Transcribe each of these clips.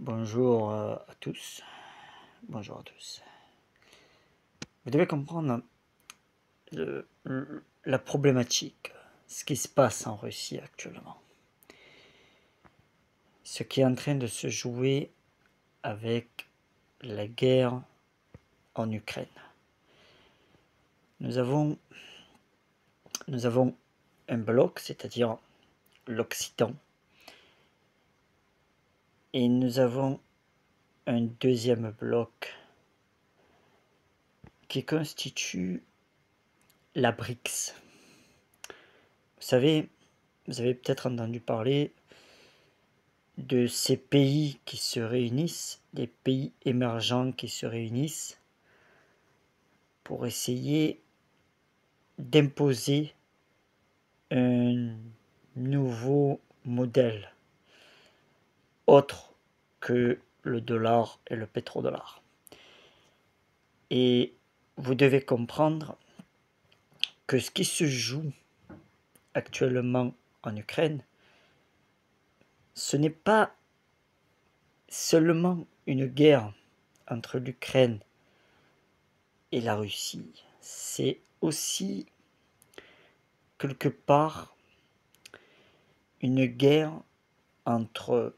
Bonjour à tous. Bonjour à tous. Vous devez comprendre la problématique, ce qui se passe en Russie actuellement. Ce qui est en train de se jouer avec la guerre en Ukraine. Nous avons un bloc, c'est-à-dire l'Occident, et nous avons un deuxième bloc qui constitue la BRICS. Vous avez peut-être entendu parler de ces pays qui se réunissent, des pays émergents qui se réunissent pour essayer d'imposer un nouveau modèle autre que le dollar et le pétrodollar. Et vous devez comprendre que ce qui se joue actuellement en Ukraine, ce n'est pas seulement une guerre entre l'Ukraine et la Russie, c'est aussi quelque part une guerre entre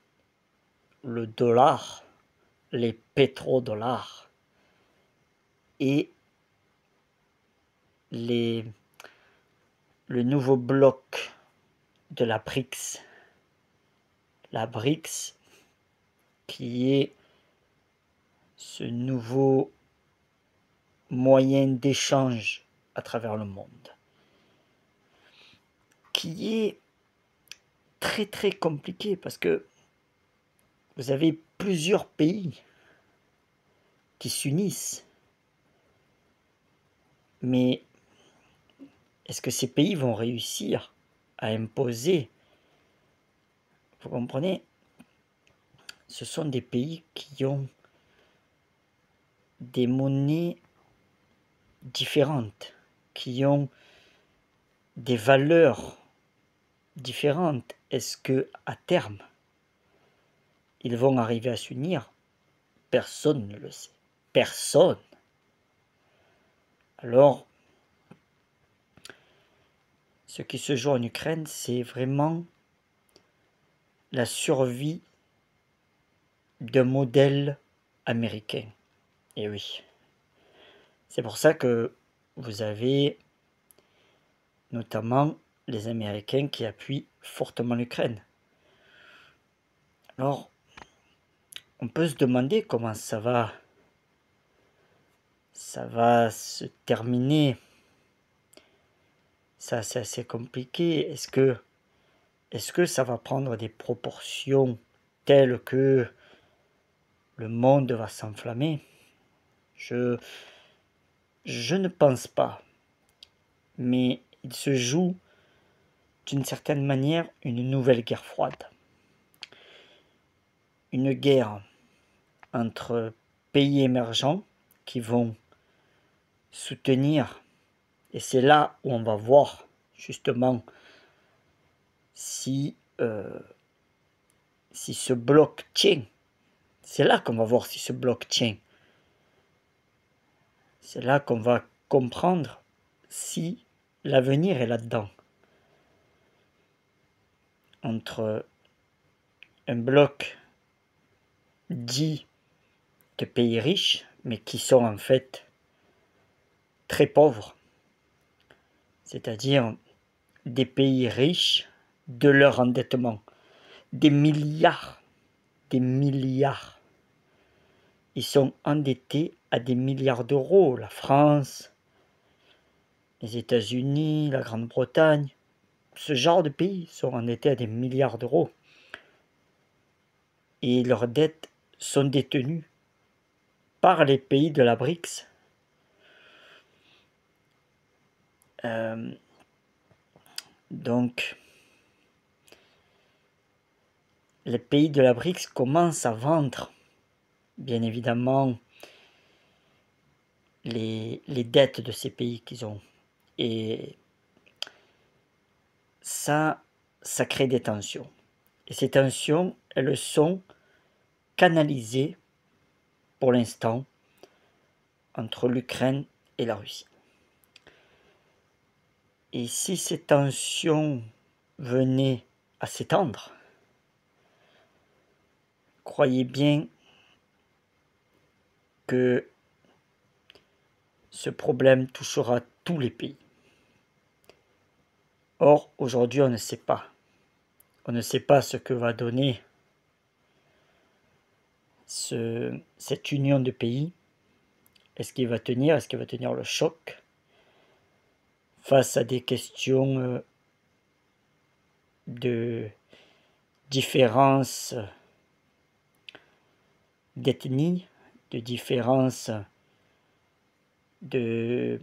le dollar, les pétrodollars et le nouveau bloc de la BRICS. La BRICS qui est ce nouveau moyen d'échange à travers le monde, qui est très très compliqué parce que vous avez plusieurs pays qui s'unissent, mais est-ce que ces pays vont réussir à imposer? Vous comprenez? Ce sont des pays qui ont des monnaies différentes, qui ont des valeurs différentes. Est-ce que à terme, ils vont arriver à s'unir? Personne ne le sait. Personne. Alors, ce qui se joue en Ukraine, c'est vraiment la survie d'un modèle américain. Et oui. C'est pour ça que vous avez notamment les Américains qui appuient fortement l'Ukraine. Alors, on peut se demander comment ça va se terminer. Ça, c'est assez compliqué. Est-ce que ça va prendre des proportions telles que le monde va s'enflammer? Je ne pense pas. Mais il se joue d'une certaine manière une nouvelle guerre froide. Une guerre entre pays émergents qui vont soutenir, et c'est là où on va voir justement si ce bloc tient. C'est là qu'on va voir si ce bloc tient. C'est là qu'on va comprendre si l'avenir est là-dedans. Entre un bloc dit de pays riches, mais qui sont en fait très pauvres, c'est-à-dire des pays riches de leur endettement, des milliards. Ils sont endettés à des milliards d'euros. La France, les États-Unis, la Grande-Bretagne, ce genre de pays sont endettés à des milliards d'euros. Et leurs dettes sont détenues par les pays de la BRICS. Donc, les pays de la BRICS commencent à vendre, bien évidemment, les dettes de ces pays qu'ils ont. Et ça crée des tensions. Et ces tensions, elles sont canalisé pour l'instant entre l'Ukraine et la Russie. Et si ces tensions venaient à s'étendre, croyez bien que ce problème touchera tous les pays. Or, aujourd'hui, on ne sait pas. On ne sait pas ce que va donner cette union de pays. Est-ce qu'il va tenir? Est-ce qu'il va tenir le choc face à des questions de différence d'ethnie, de différence de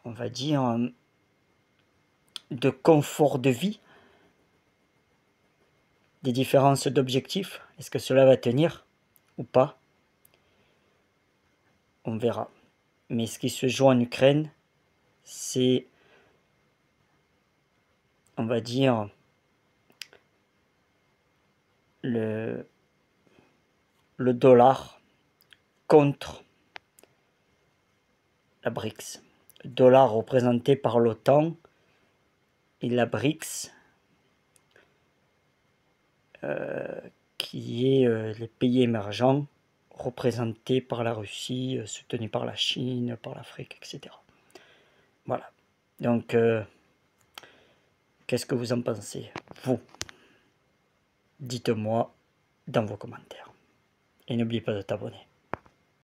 on va dire, de confort de vie, des différences d'objectifs. Est-ce que cela va tenir ou pas? On verra. Mais ce qui se joue en Ukraine, c'est, on va dire, le dollar contre la BRICS. Le dollar représenté par l'OTAN et la BRICS, qui est les pays émergents représentés par la Russie, soutenus par la Chine, par l'Afrique, etc. Voilà. Donc, qu'est-ce que vous en pensez, vous? Dites-moi dans vos commentaires. Et n'oubliez pas de t'abonner.